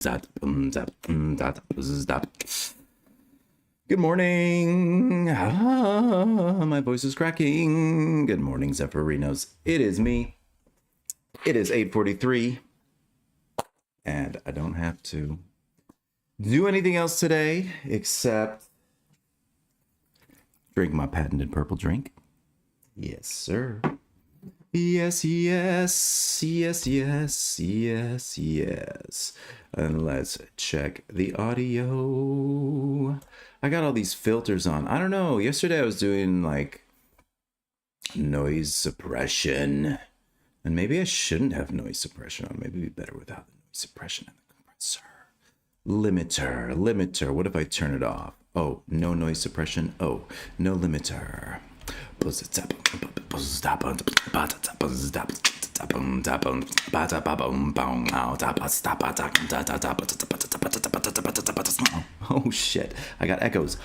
Good morning. My voice is cracking. Good morning, Zephirinos. It is me. It is 8:43, and I don't have to do anything else today except drink my patented purple drink. Yes, sir. Yes, yes, yes, yes, yes, yes. And let's check the audio. I got all these filters on. I don't know. Yesterday I was doing like noise suppression. And maybe I shouldn't have noise suppression on. Maybe it'd be better without the noise suppression and the compressor. Limiter. What if I turn it off? Oh, no noise suppression. Oh, no limiter. Oh shit, I got echoes.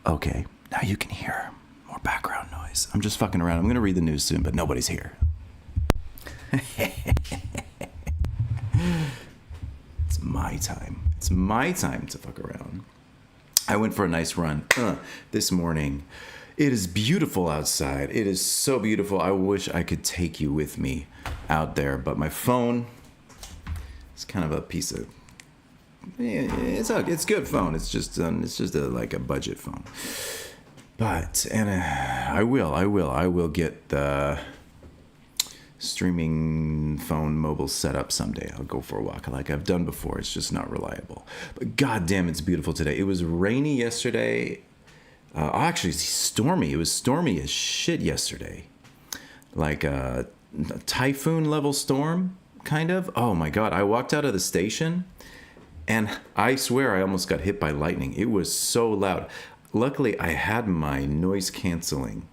Okay, now you can hear more background noise. I'm just fucking around. I'm gonna read the news soon, but nobody's here. It's my time. It's my time to fuck around. I went for a nice run this morning. It is beautiful outside. It is so beautiful. I wish I could take you with me out there, but my phone is kind of a piece of. It's good phone. It's just like a budget phone. But I will get the streaming phone mobile set up someday. I'll go for a walk like I've done before. It's just not reliable. But goddamn, it's beautiful today. It was rainy yesterday. Actually, it's stormy. It was stormy as shit yesterday. Like a typhoon level storm, kind of. Oh my God. I walked out of the station and I swear I almost got hit by lightning. It was so loud. Luckily, I had my noise canceling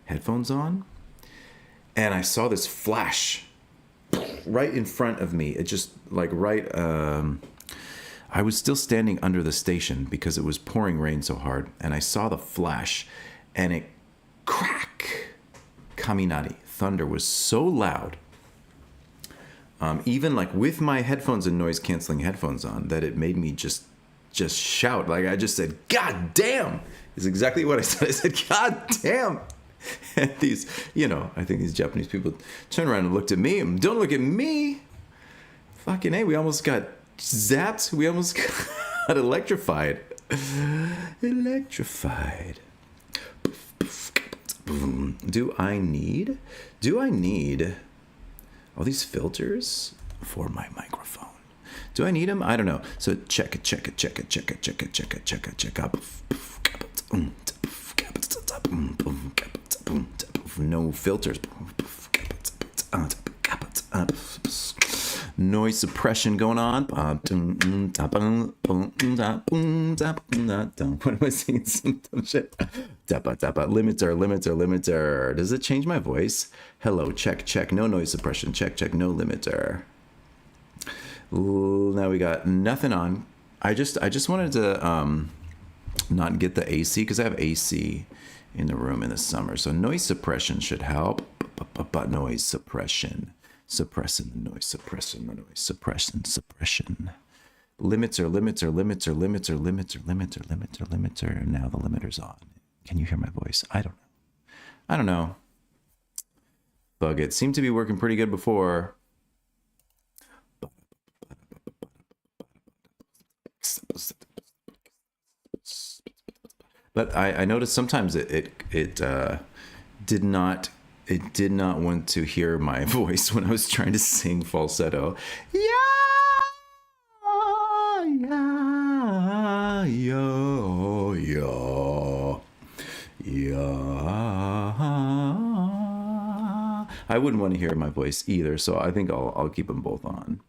headphones on and I saw this flash right in front of me. It just like I was still standing under the station because it was pouring rain so hard, and I saw the flash, and it crack, kaminari, thunder was so loud, even like with my headphones and noise canceling headphones on, that it made me just shout. Like I just said, "God damn!" is exactly what I said. I said, "God damn!" And these, I think these Japanese people turned around and looked at me. Don't look at me. Fucking A, we almost got zapped. We almost got electrified. Do I need all these filters for my microphone? Do I need them? I don't know. So check it. No filters. Noise suppression going on. What am I singing? Some shit. Limiter. Does it change my voice? Hello, check. No noise suppression. Check. No limiter. Now we got nothing on. I just wanted to not get the AC because I have AC in the room in the summer. So noise suppression should help. But noise suppression. Suppressing the noise, suppression. Limiter. Now the limiter's on. Can you hear my voice? I don't know. Bug it. Seemed to be working pretty good before. But I noticed sometimes it did not want to hear my voice when I was trying to sing falsetto. Yeah. I wouldn't want to hear my voice either, so I think I'll keep them both on.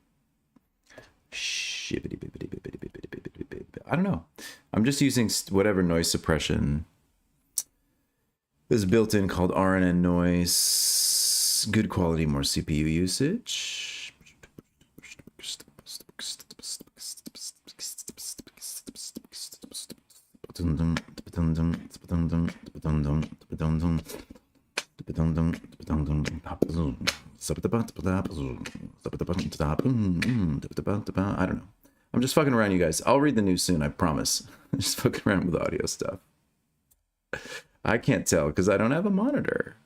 I don't know. I'm just using whatever noise suppression is built in called RNN noise. Good quality, more CPU usage. I don't know. I'm just fucking around, you guys. I'll read the news soon, I promise. I'm just fucking around with audio stuff. I can't tell because I don't have a monitor.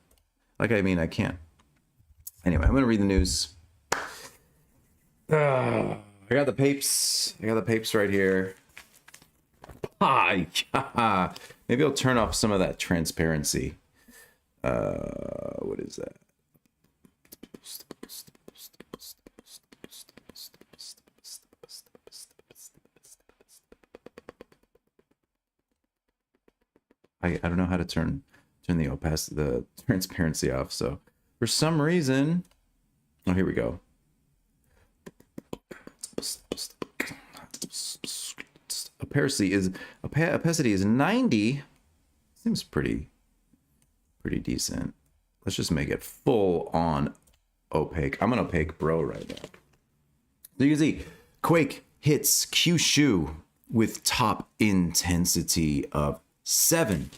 Like, I mean, I can't. Anyway, I'm going to read the news. I got the papes. I got the papes right here. Yeah. Maybe I'll turn off some of that transparency. What is that? I don't know how to turn the transparency off. So for some reason, oh, here we go. Opacity is 90. Seems pretty decent. Let's just make it full on opaque. I'm an opaque bro right now. So you can see Quake hits Kyushu with top intensity of 7.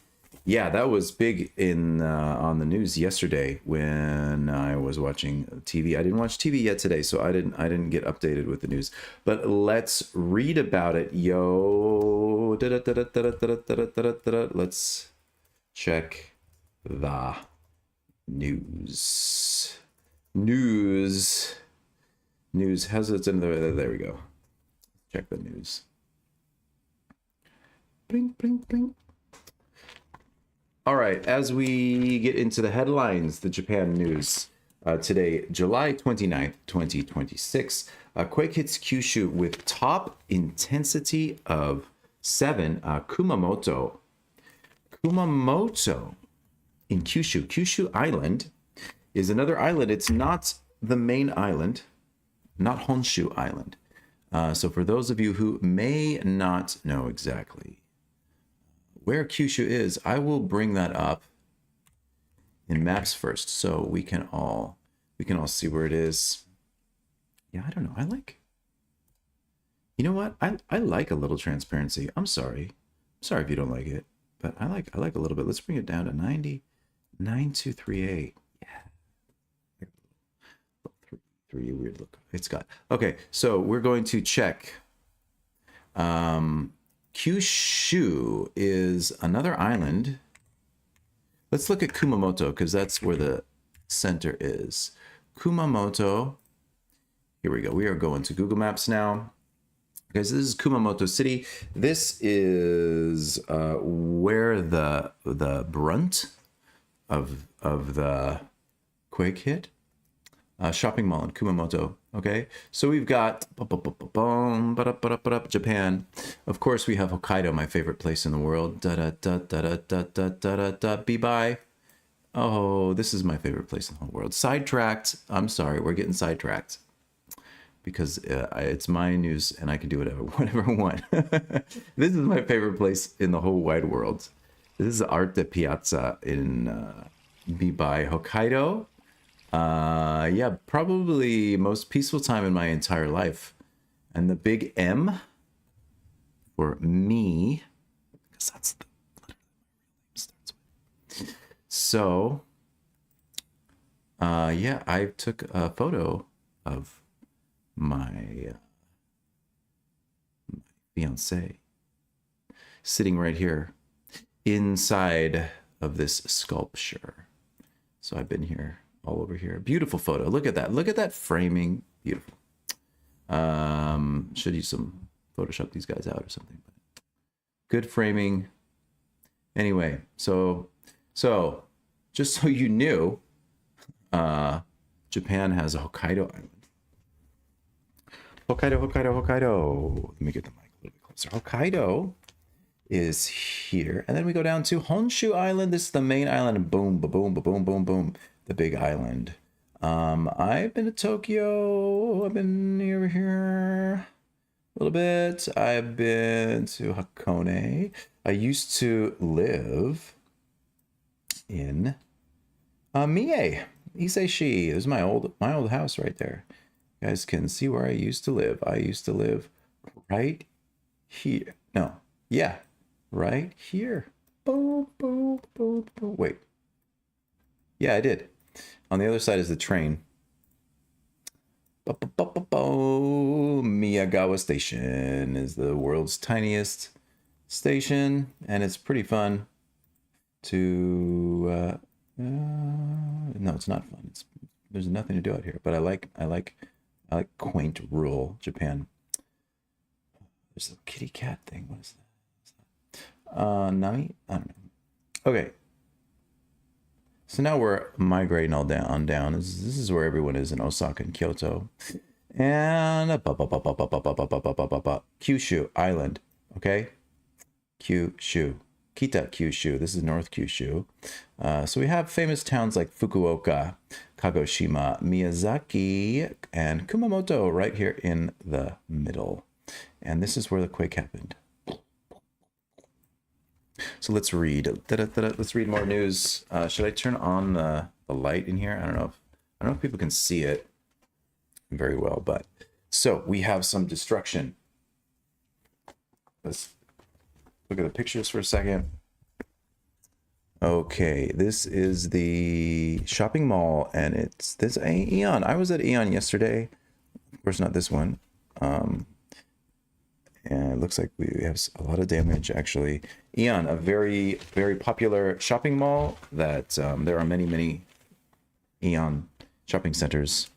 Yeah, that was big in on the news yesterday when I was watching TV. I didn't watch TV yet today, so I didn't get updated with the news. But let's read about it, yo. Let's check the news. News. How's it in there? There we go. Check the news. Bling, bling, bling. All right, as we get into the headlines, the Japan news today, July 29th, 2026, Quake hits Kyushu with top intensity of 7. Kumamoto in Kyushu Island is another island. It's not the main island, not Honshu Island. So for those of you who may not know exactly where Kyushu is, I will bring that up in maps first, so we can all see where it is. Yeah, I don't know. You know what? I like a little transparency. I'm sorry if you don't like it, but I like a little bit. Let's bring it down to 90, 9238. Yeah, 3 weird look. It's got okay. So we're going to check. Kyushu is another island. Let's look at Kumamoto because that's where the center is. Kumamoto. Here we go. We are going to Google Maps now. Okay, so this is Kumamoto City. This is where the brunt of the quake hit. Shopping mall in Kumamoto. Okay, so we've got Japan. Of course, we have Hokkaido, my favorite place in the world. Be bye. Oh, this is my favorite place in the whole world. Sidetracked. I'm sorry, we're getting sidetracked because it's my news and I can do whatever I want. This is my favorite place in the whole wide world. This is Arte Piazza in Bibai, Hokkaido. Yeah, probably most peaceful time in my entire life. And the big M for me, because that's the letter that starts with. So, yeah, I took a photo of my fiance sitting right here inside of this sculpture. So I've been here all over here. Beautiful photo. Look at that. Look at that framing. Beautiful. Should use some Photoshop these guys out or something. Good framing. Anyway, so just so you knew, Japan has a Hokkaido island. Hokkaido. Let me get the mic a little bit closer. Hokkaido is here. And then we go down to Honshu Island. This is the main island. And boom, boom, boom, boom, boom. The big island. I've been to Tokyo. I've been over here a little bit. I've been to Hakone. I used to live in Mie, Iseishi. This is my old house right there. You guys can see where I used to live. I used to live right here. No, yeah, right here. Boom, boom, boom, boom. Wait. Yeah, I did. On the other side is the train. Miyagawa Station is the world's tiniest station, and it's pretty fun to. No, it's not fun. There's nothing to do out here, but I like quaint rural Japan. There's a kitty cat thing. What is that? Nami? I don't know. Okay. So now we're migrating all down. This is where everyone is in Osaka and Kyoto. And Kyushu Island. Okay? Kyushu. Kita Kyushu. This is North Kyushu. So we have famous towns like Fukuoka, Kagoshima, Miyazaki, and Kumamoto right here in the middle. And this is where the quake happened. So let's read. Let's read more news. Should I turn on the light in here? I don't know if people can see it very well, but so we have some destruction. Let's look at the pictures for a second. Okay, this is the shopping mall, and it's this Aeon. I was at Aeon yesterday. Of course, not this one. And it looks like we have a lot of damage, actually. Aeon, a very, very popular shopping mall that there are many, many Aeon shopping centers.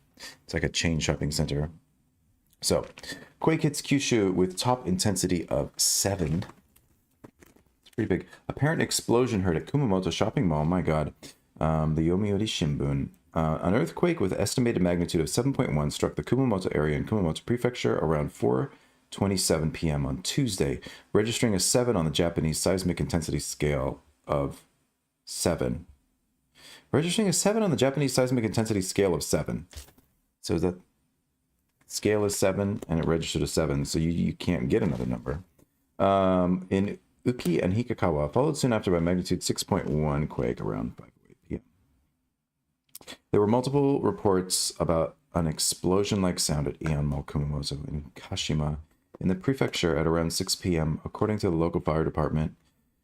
It's like a chain shopping center. So, quake hits Kyushu with top intensity of 7. It's pretty big. Apparent explosion heard at Kumamoto shopping mall. My God. The Yomiuri Shimbun. An earthquake with estimated magnitude of 7.1 struck the Kumamoto area in Kumamoto Prefecture around 4:27 p.m. on Tuesday, registering a 7 on the Japanese seismic intensity scale of 7. Registering a 7 on the Japanese seismic intensity scale of 7. So that scale is 7 and it registered a 7, so you can't get another number. In Uki and Hikakawa, followed soon after by magnitude 6.1 quake around 5:08 p.m. There were multiple reports about an explosion-like sound at Aeon Mall Kumamoto in Kashima in the prefecture at around 6 p.m., according to the local fire department.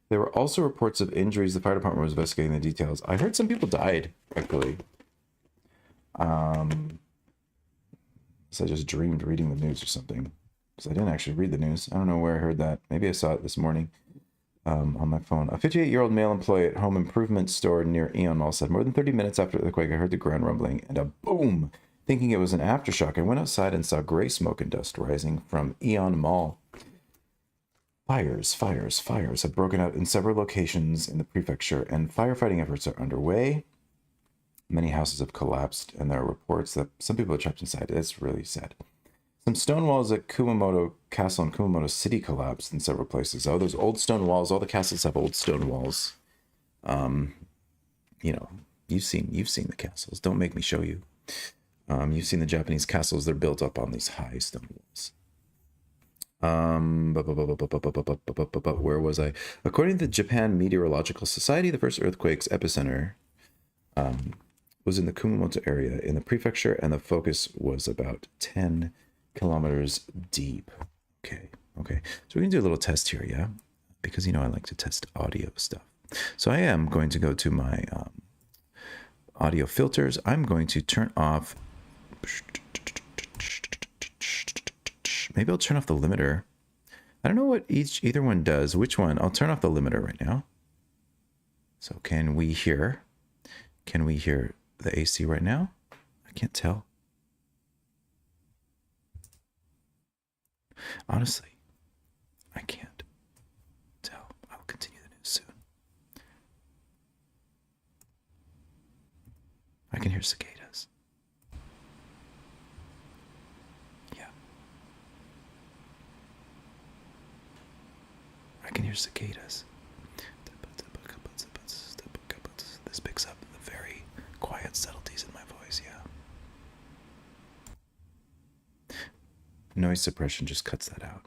There were also reports of injuries. The fire department was investigating the details. I heard some people died, actually. So I just dreamed reading the news or something. Because I didn't actually read the news. I don't know where I heard that. Maybe I saw it this morning on my phone. A 58-year-old male employee at home improvement store near Aeon Mall said, more than 30 minutes after the quake, I heard the ground rumbling and a boom. Thinking it was an aftershock, I went outside and saw gray smoke and dust rising from Aeon Mall. Fires have broken out in several locations in the prefecture, and firefighting efforts are underway. Many houses have collapsed, and there are reports that some people are trapped inside. That's really sad. Some stone walls at Kumamoto Castle and Kumamoto City collapsed in several places. Oh, those old stone walls. All the castles have old stone walls. You know, you've seen the castles. Don't make me show you. You've seen the Japanese castles. They're built up on these high stone walls. Where was I? According to the Japan Meteorological Society, the first earthquake's epicenter was in the Kumamoto area in the prefecture, and the focus was about 10 kilometers deep. Okay. So we're going to do a little test here, yeah? Because, you know, I like to test audio stuff. So I am going to go to my audio filters. I'm going to turn off... Maybe I'll turn off the limiter. I don't know what either one does. Which one? I'll turn off the limiter right now. So can we hear the AC right now? I can't tell. Honestly, I can't tell. I'll continue the news soon. I can hear cicadas. Yeah. I can hear cicadas. This picks up the very quiet subtleties in my voice, yeah. Noise suppression just cuts that out.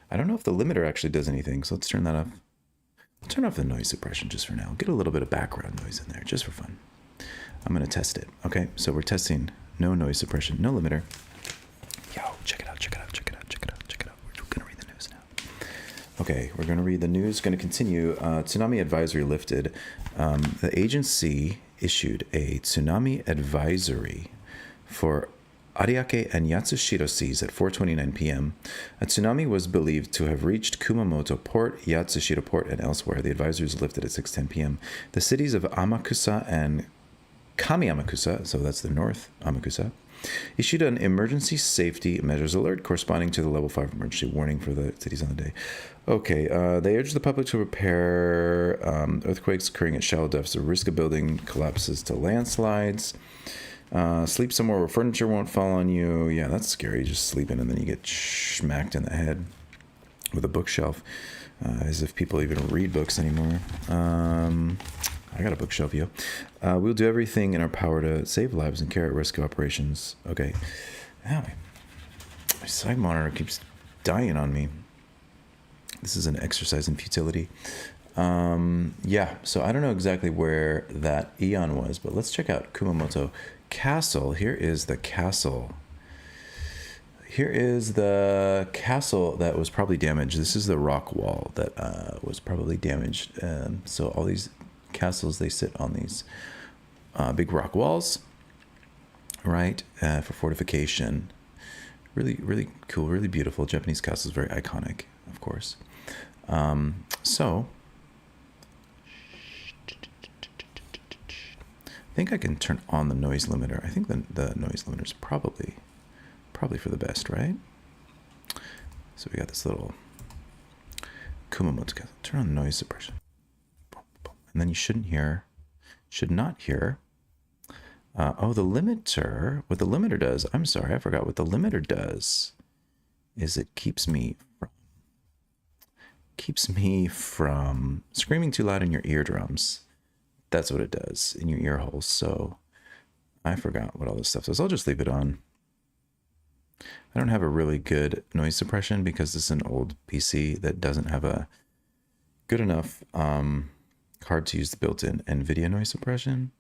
I don't know if the limiter actually does anything, so let's turn that off. I'll turn off the noise suppression just for now. Get a little bit of background noise in there, just for fun. I'm going to test it. Okay, so we're testing no noise suppression, no limiter. Yo, check it out. Okay, we're going to read the news. Going to continue. Tsunami advisory lifted. The agency issued a tsunami advisory for Ariake and Yatsushiro seas at 4:29 p.m. A tsunami was believed to have reached Kumamoto Port, Yatsushiro Port, and elsewhere. The advisory was lifted at 6:10 p.m. The cities of Amakusa and Kami Amakusa, so that's the North Amakusa, issued an emergency safety measures alert corresponding to the level 5 emergency warning for the cities on the day. Okay, they urged the public to prepare earthquakes occurring at shallow depths, the risk of building collapses to landslides. Sleep somewhere where furniture won't fall on you. Yeah, that's scary. Just sleeping and then you get smacked in the head with a bookshelf. As if people even read books anymore. I got a bookshelf, yo. We'll do everything in our power to save lives and carry out rescue operations. Okay. Now, my side monitor keeps dying on me. This is an exercise in futility. Yeah, so I don't know exactly where that Eon was, but let's check out Kumamoto Castle. Here is the castle. Here is the castle that was probably damaged. This is the rock wall that was probably damaged. So all these castles, they sit on these big rock walls, right, for fortification. Really, really cool, really beautiful. Japanese castle is very iconic, of course. So I think I can turn on the noise limiter. I think the noise limiter is probably for the best, right? So we got this little Kumamoto castle. Turn on noise suppression. And then you should not hear. Oh, the limiter, what the limiter does, I'm sorry, I forgot what the limiter does, is it keeps me from screaming too loud in your eardrums. That's what it does, in your ear holes. So I forgot what all this stuff is. I'll just leave it on. I don't have a really good noise suppression because this is an old PC that doesn't have a good enough hard to use the built-in NVIDIA noise suppression.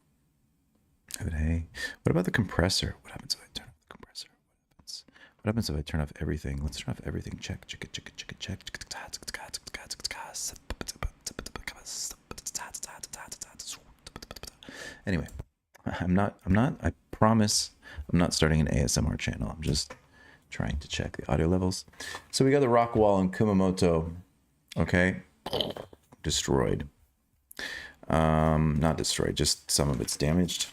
But hey, what about the compressor? What happens if I turn off the compressor? What happens if I turn off everything? Let's turn off everything. Check. Anyway, I promise I'm not starting an ASMR channel. I'm just trying to check the audio levels. So we got the rock wall in Kumamoto. Okay. Destroyed. Not destroyed, just some of it's damaged.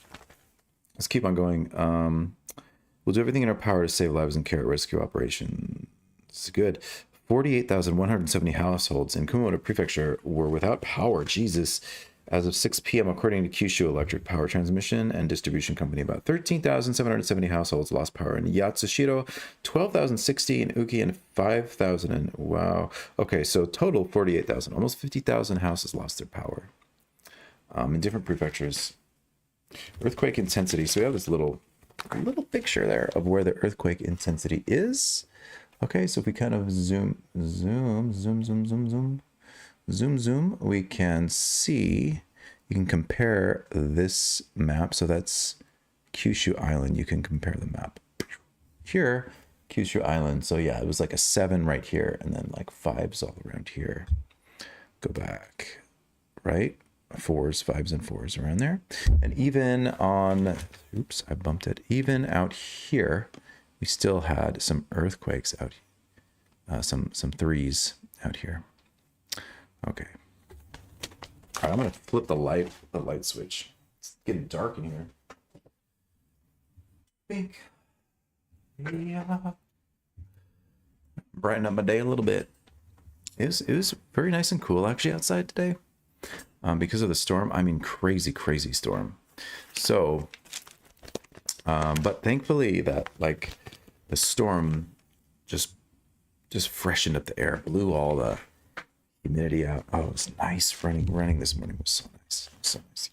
Let's keep on going. We'll do everything in our power to save lives and carry out rescue operations. Good. 48,170 households in Kumamoto Prefecture were without power. Jesus. As of 6 p.m., according to Kyushu Electric Power Transmission and Distribution Company, about 13,770 households lost power in Yatsushiro, 12,060 in Uki, and 5,000 in... Wow. Okay, so total 48,000. Almost 50,000 houses lost their power in different prefectures. Earthquake intensity. So we have this little picture there of where the earthquake intensity is. Okay, so if we kind of zoom, we can see, you can compare this map. So that's Kyushu Island. You can compare the map here, Kyushu Island. So yeah, it was like a 7 right here and then like 5s all around here. Go back, right? 4s, 5s, and 4s around there. And even on, oops, I bumped it. Even out here, we still had some earthquakes out, some 3s out here. Okay. All right, I'm gonna flip the light switch. It's getting dark in here. Think. Yeah. Brighten up my day a little bit. It was very nice and cool actually outside today. Because of the storm. I mean, crazy storm. So, but thankfully that like the storm just freshened up the air, blew all the humidity out. Oh, it was nice. Running this morning was so nice. So nice.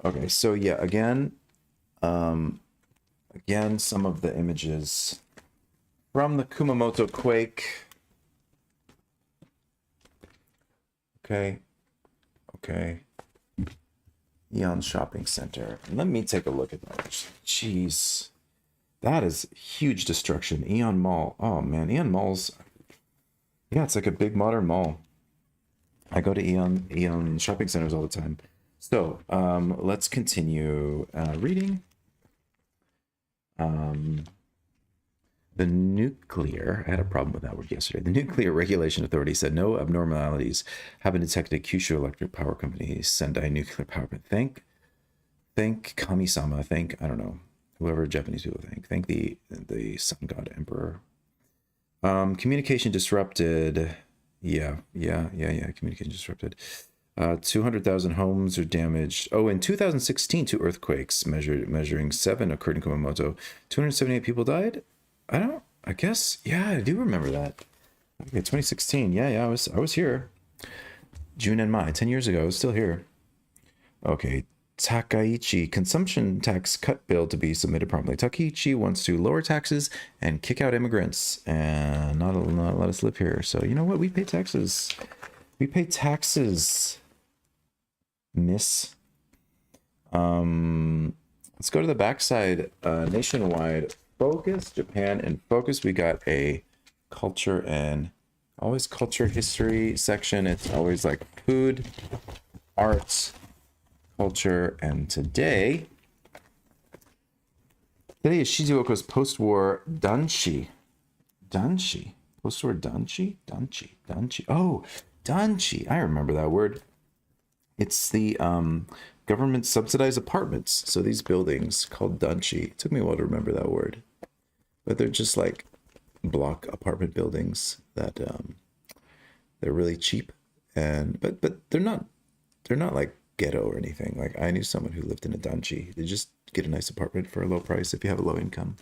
Okay, so yeah, again, some of the images from the Kumamoto quake. Okay. Eon Shopping Center. Let me take a look at that. Jeez. That is huge destruction. Eon Mall. Oh man, Eon Malls. Yeah, it's like a big modern mall. I go to Eon shopping centers all the time. So let's continue reading. The nuclear, I had a problem with that word yesterday. The Nuclear Regulation Authority said no abnormalities have been detected at Kyushu Electric Power Company Sendai nuclear power plant. Thank Kami-sama. Thank, I don't know, whoever Japanese people think. Thank the sun god emperor. Communication disrupted. Yeah. Communication disrupted. 200,000 homes are damaged. Oh, in 2016, two earthquakes measuring 7 occurred in Kumamoto. 278 people died. I guess. Yeah, I do remember that. Okay, 2016. Yeah. I was here. June and Mai, 10 years ago. I was still here. Okay. Takaichi, consumption tax cut bill to be submitted promptly. Takaichi wants to lower taxes and kick out immigrants and not let us live here. So you know what? We pay taxes. We pay taxes, miss. Let's go to the backside. Nationwide focus, Japan and focus. We got a culture and always culture history section. It's always like food, arts, culture, and today is Shizuoka's post-war danshi. Post-war danshi. Oh, danshi. I remember that word. It's the government subsidized apartments. So these buildings called danshi. It took me a while to remember that word, but they're just like block apartment buildings that they're really cheap, and but they're not like ghetto or anything. Like I knew someone who lived in a danchi. They just get a nice apartment for a low price. If you have a low income,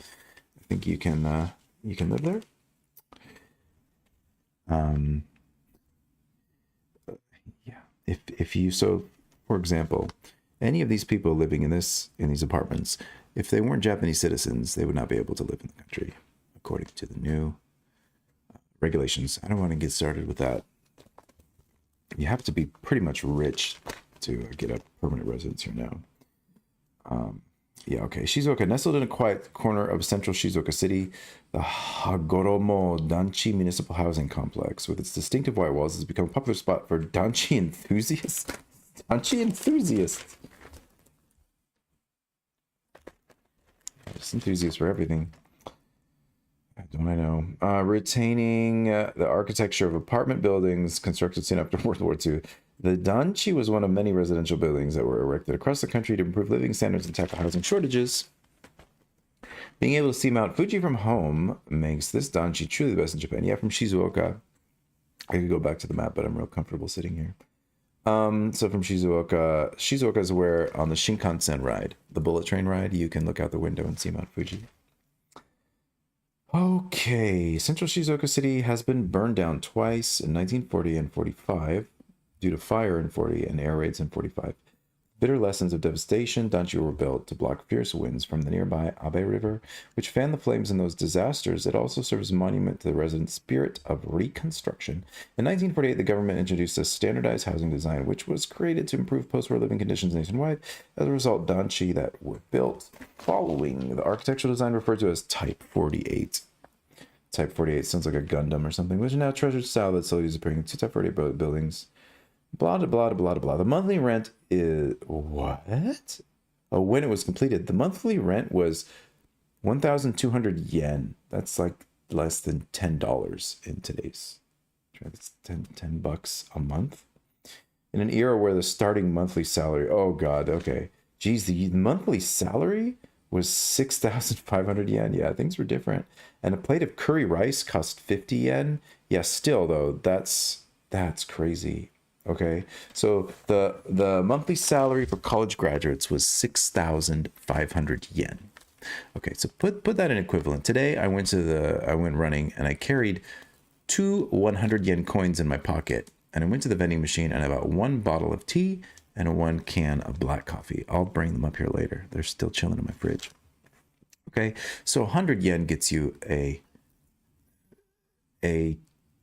I think you can live there. Yeah. If you, so for example, any of these people living in these apartments, if they weren't Japanese citizens, they would not be able to live in the country according to the new regulations. I don't want to get started with that. You have to be pretty much rich to get a permanent residence here now. Yeah, okay. Shizuoka, nestled in a quiet corner of central Shizuoka City, the Hagoromo Danchi Municipal Housing Complex, with its distinctive white walls, has become a popular spot for danchi enthusiasts. Danchi enthusiasts. Just enthusiasts for everything. Don't I know? Retaining the architecture of apartment buildings constructed soon after World War II. The danchi was one of many residential buildings that were erected across the country to improve living standards and tackle housing shortages. Being able to see Mount Fuji from home makes this danchi truly the best in Japan. Yeah, from Shizuoka. I could go back to the map, but I'm real comfortable sitting here. So from Shizuoka is where on the Shinkansen ride, the bullet train ride, you can look out the window and see Mount Fuji. Okay, central Shizuoka City has been burned down twice in 1940 and 45 due to fire in 40 and air raids in 45. Bitter lessons of devastation, danchi were built to block fierce winds from the nearby Abe River, which fanned the flames in those disasters. It also serves as a monument to the resident spirit of reconstruction. In 1948, the government introduced a standardized housing design, which was created to improve post-war living conditions nationwide. As a result, danchi that were built following the architectural design referred to as Type 48. Type 48 sounds like a Gundam or something, which is now a treasured style that still uses appearing in two Type 48 buildings. Blah, blah, blah, blah, blah. The monthly rent is... What? Oh, when it was completed, the monthly rent was 1,200 yen. That's like less than $10 in today's... That's 10 bucks a month. In an era where the starting monthly salary... Oh, God, okay. Geez, the monthly salary was 6,500 yen. Yeah, things were different. And a plate of curry rice cost 50 yen. Yeah, still, though, that's crazy. Okay, so the monthly salary for college graduates was 6,500 yen. Okay, so put that in equivalent. Today I went running and I carried 2 100 yen coins in my pocket, and I went to the vending machine and I bought 1 bottle of tea and 1 can of black coffee. I'll bring them up here later. They're still chilling in my fridge. Okay, so 100 yen gets you a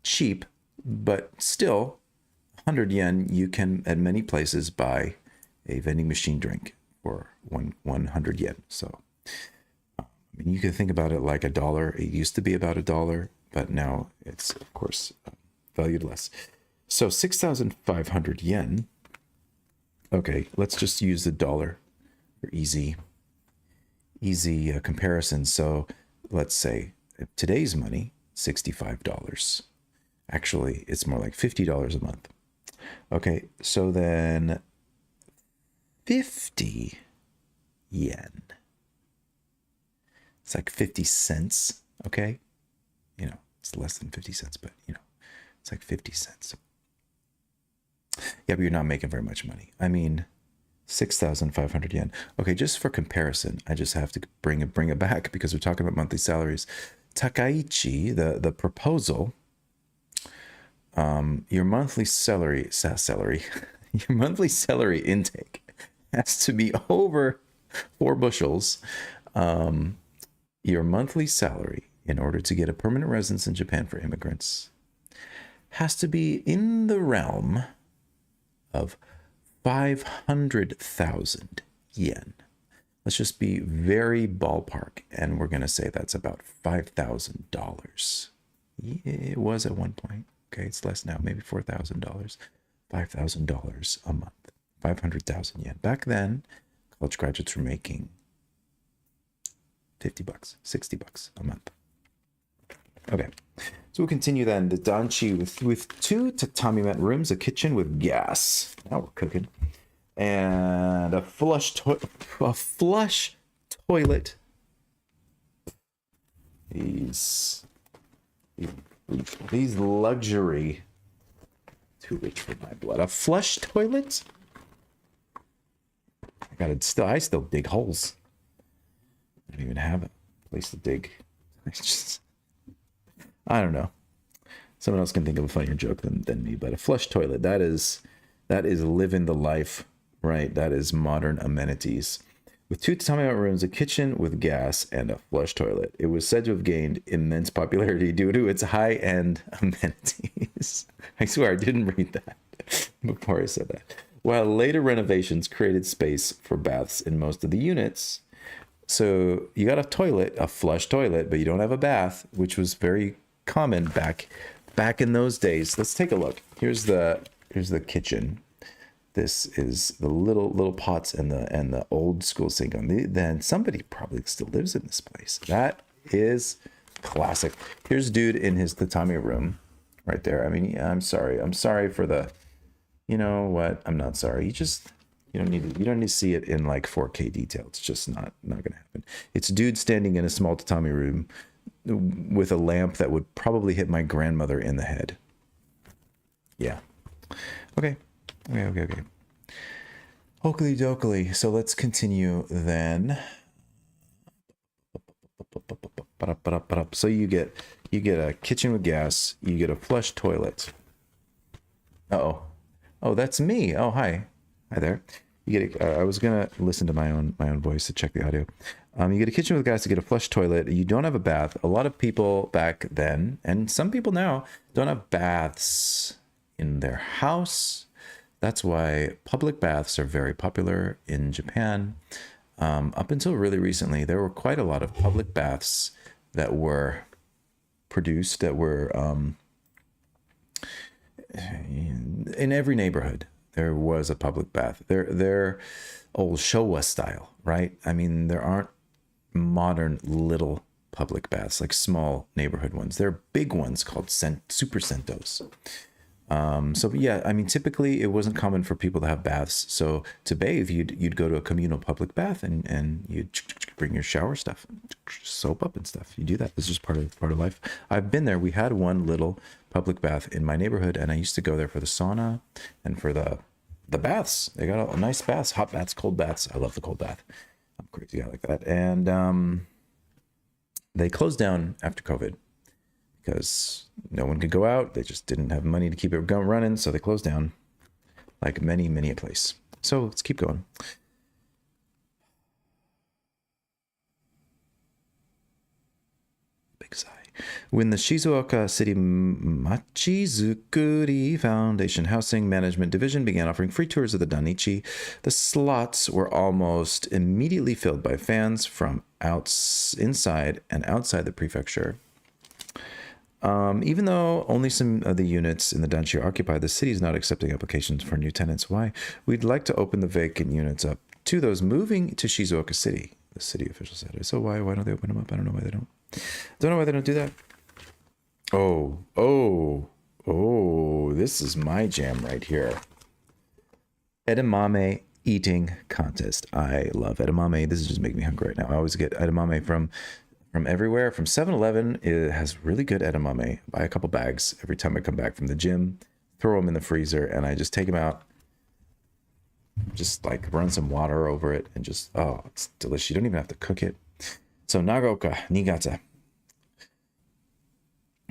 cheap, but still 100 yen, you can at many places buy a vending machine drink for 100 yen. So, I mean, you can think about it like $1. It used to be about $1, but now it's, of course, valued less. So 6,500 yen. Okay, let's just use the dollar for easy comparison. So let's say today's money, $65. Actually, it's more like $50 a month. Okay, so then 50 yen. It's like 50 cents, okay? You know, it's less than 50 cents, but you know, it's like 50 cents. Yeah, but you're not making very much money. I mean, 6,500 yen. Okay, just for comparison, I just have to bring it back because we're talking about monthly salaries. Takaichi, the proposal, your monthly salary, your monthly salary intake has to be over 4 bushels. Your monthly salary, in order to get a permanent residence in Japan for immigrants, has to be in the realm of 500,000 yen. Let's just be very ballpark, and we're going to say that's about $5,000. It was at one point. Okay, it's less now, maybe $4,000. $5,000 a month. 500,000 yen. Back then, college graduates were making $50, $60 a month. Okay, so we'll continue then. The danchi with 2 tatami mat rooms, a kitchen with gas. Now we're cooking. And a flush toilet. These luxury, too rich for my blood. A flush toilet. I still dig holes. I don't even have a place to dig. I don't know. Someone else can think of a funnier joke than me, but a flush toilet, that is living the life, right? That is modern amenities. With 2 tatami mat rooms, a kitchen with gas, and a flush toilet. It was said to have gained immense popularity due to its high-end amenities. I swear I didn't read that before I said that. While later renovations created space for baths in most of the units. So you got a toilet, a flush toilet, but you don't have a bath, which was very common back in those days. Let's take a look. Here's the kitchen. This is the little pots and the old school sink. Then somebody probably still lives in this place. That is classic. Here's dude in his tatami room right there. I mean, I'm sorry for the, you know what? I'm not sorry. You don't need to see it in like 4K detail. It's just not gonna happen. It's dude standing in a small tatami room with a lamp that would probably hit my grandmother in the head. Yeah. Okay. Oakley dokley. So let's continue then. So you get a kitchen with gas. You get a flush toilet. Oh, that's me. Oh, hi there. You get I was gonna listen to my own voice to check the audio. You get a kitchen with gas, you get a flush toilet. You don't have a bath. A lot of people back then, and some people now, don't have baths in their house. That's why public baths are very popular in Japan. Up until really recently, there were quite a lot of public baths that were produced, that were in every neighborhood. There was a public bath. They're old Showa style, right? I mean, there aren't modern little public baths, like small neighborhood ones. There are big ones called super sentos. So yeah, I mean, typically it wasn't common for people to have baths. So to bathe, you'd go to a communal public bath and you'd bring your shower stuff, soap up and stuff. You do that. This is just part of life. I've been there. We had one little public bath in my neighborhood, and I used to go there for the sauna and for the baths. They got a nice baths, hot baths, cold baths. I love the cold bath. I'm a crazy guy like that. And they closed down after COVID because no one could go out. They just didn't have money to keep it running, so they closed down, like many a place. So let's keep going. Big sigh. When the Shizuoka City Machizukuri Foundation Housing Management Division began offering free tours of the Danichi, the slots were almost immediately filled by fans from inside and outside the prefecture. Even though only some of the units in the Danchi are occupied, the city is not accepting applications for new tenants. Why? We'd like to open the vacant units up to those moving to Shizuoka City, the city official said. So why don't they open them up? I don't know why they don't. Don't know why they don't do that. Oh, this is my jam right here. Edamame eating contest. I love edamame. This is just making me hungry right now. I always get edamame from everywhere. From 7-Eleven, it has really good edamame. I buy a couple bags every time I come back from the gym, throw them in the freezer, and I just take them out, just like run some water over it, and just, oh, it's delicious. You don't even have to cook it. So Nagaoka, Niigata.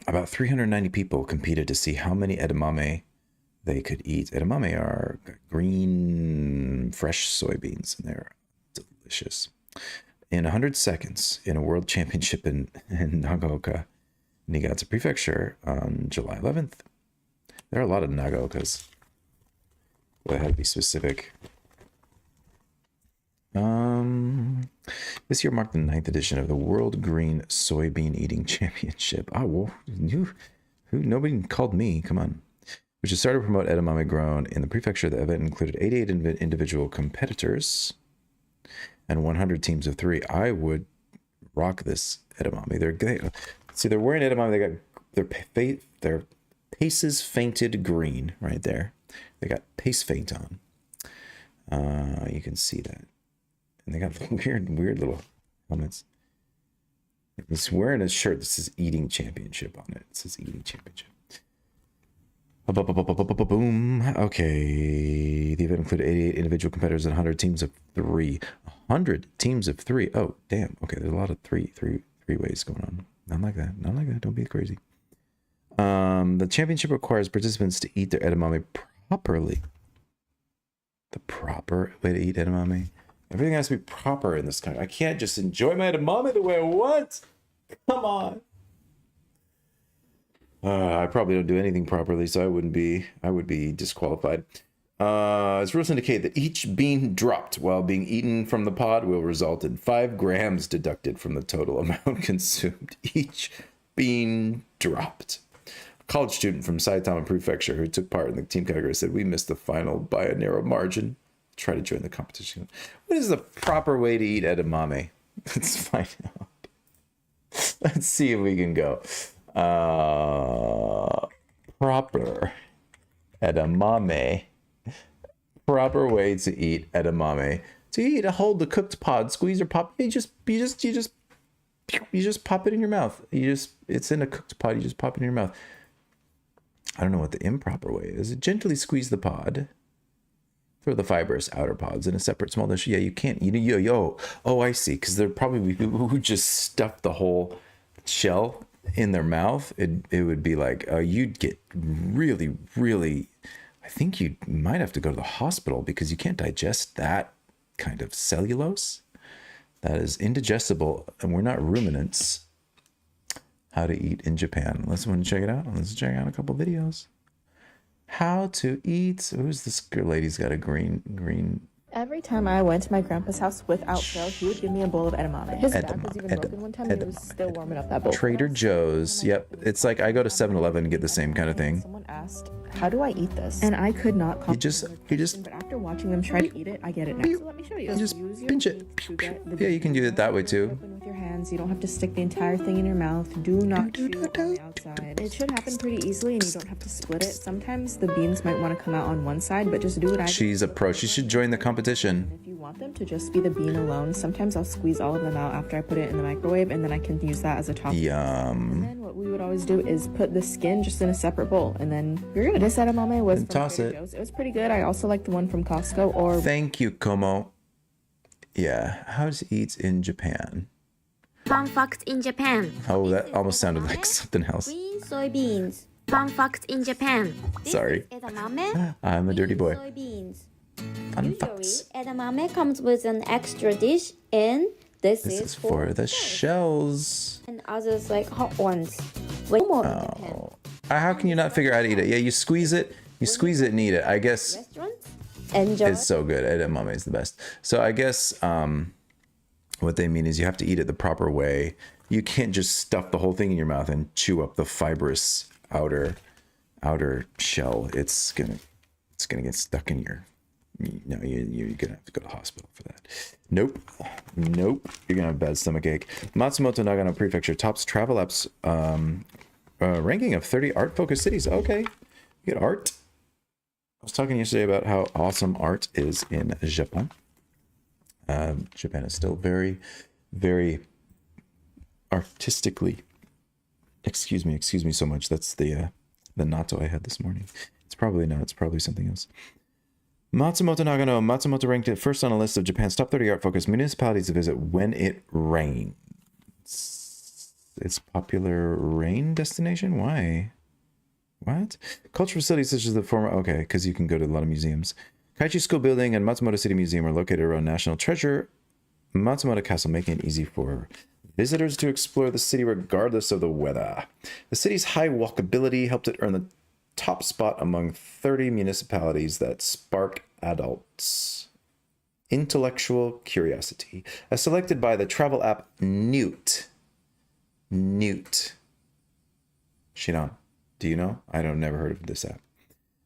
About 390 people competed to see how many edamame they could eat. Edamame are green, fresh soybeans, and they're delicious. In 100 seconds, in a world championship in Nagaoka, Niigata Prefecture, on July 11th. There are a lot of Nagaokas. Well, I had to be specific. This year marked the 9th edition of the World Green Soybean Eating Championship. Oh, well, nobody called me. Come on. Which is started to promote edamame grown in the prefecture. The event included 88 individual competitors and 100 teams of 3. I would rock this edamame. They're wearing edamame. They got their paces fainted green right there. They got pace faint on. You can see that. And they got weird little helmets. He's wearing a shirt that says Eating Championship on it. It says Eating Championship. Boom. Okay. The event included 88 individual competitors and 100 teams of 3. 100 teams of 3. Oh, damn. Okay, there's a lot of three ways going on. Not like that. Not like that. Don't be crazy. The championship requires participants to eat their edamame properly. The proper way to eat edamame. Everything has to be proper in this country. I can't just enjoy my edamame the way I want. Come on. I probably don't do anything properly, so I would be disqualified. As rules indicate that each bean dropped while being eaten from the pod will result in 5 grams deducted from the total amount consumed. Each bean dropped. A college student from Saitama Prefecture who took part in the team category said, "We missed the final by a narrow margin. Try to join the competition." What is the proper way to eat edamame? Let's find out. Let's see if we can go. Proper edamame. Proper way to eat edamame. Hold the cooked pod, squeeze or pop. You just pop it in your mouth. It's in a cooked pod. You just pop it in your mouth. I don't know what the improper way is. Gently squeeze the pod. Throw the fibrous outer pods in a separate small dish. Yeah, you can't eat it. Oh, I see. Because there are probably people who just stuff the whole shell in their mouth. It would be like, you'd get really, really, I think you might have to go to the hospital because you can't digest that kind of cellulose. That is indigestible, and we're not ruminants. How to eat in Japan. Let's want to check it out. Let's check out a couple videos. How to eat. Who's this girl? Lady's got a green. Every time I went to my grandpa's house without fail, he would give me a bowl of edamame. His back was even broken one time, and he was still warming up that bowl. Trader Joe's. Yep. It's like I go to 7-Eleven and get the same kind of thing. Someone asked, "How do I eat this?" And I could not comprehend. You just. But after watching them try to eat it, I get it now. So let me show you. You just pinch it. Yeah, you can do it that way too. Open with your hands. You don't have to stick the entire thing in your mouth. Do not chew on the outside. It should happen pretty easily, and you don't have to split it. Sometimes the beans might want to come out on one side, but just do it. She's a pro. She should join the competition. If you want them to just be the bean alone, sometimes I'll squeeze all of them out after I put it in the microwave, and then I can use that as a topping. Yum. And then what we would always do is put the skin just in a separate bowl, and then you're good. This edamame was from toss Trader Joe's. It was pretty good. I also like the one from Costco. Or thank you, Como. Yeah, how to eat in Japan. Fun fact in Japan. Oh, that almost sounded like something else. Green soybeans. Fun fact in Japan. Sorry. This is edamame. I'm a dirty boy. Soybeans. Fun Usually, facts. edamame comes with an extra dish, and this is for the shells. And others like hot ones. Way more in Japan. Oh. How can you not figure out how to eat it? Yeah, you squeeze it and eat it. I guess Restaurants enjoy. it's so good. Edamame is the best. So I guess what they mean is you have to eat it the proper way. You can't just stuff the whole thing in your mouth and chew up the fibrous outer shell. It's gonna get stuck in your. No, you're gonna have to go to the hospital for that. Nope. You're gonna have bad stomach ache. Matsumoto, Nagano Prefecture tops travel apps ranking of 30 art-focused cities. Okay, you get art. I was talking yesterday about how awesome art is in Japan. Japan is still very, very artistically. Excuse me so much. That's the natto I had this morning. It's probably not. It's probably something else. Matsumoto Nagano. Matsumoto ranked it first on a list of Japan's top 30 art-focused municipalities to visit when it rains. It's popular rain destination? Why? What? Cultural facilities such as the former... Okay, because you can go to a lot of museums. Kaichi School Building and Matsumoto City Museum are located around National Treasure Matsumoto Castle, making it easy for visitors to explore the city regardless of the weather. The city's high walkability helped it earn the top spot among 30 municipalities that spark adults' intellectual curiosity, as selected by the travel app Newt. Shiran, do you know? Never heard of this app.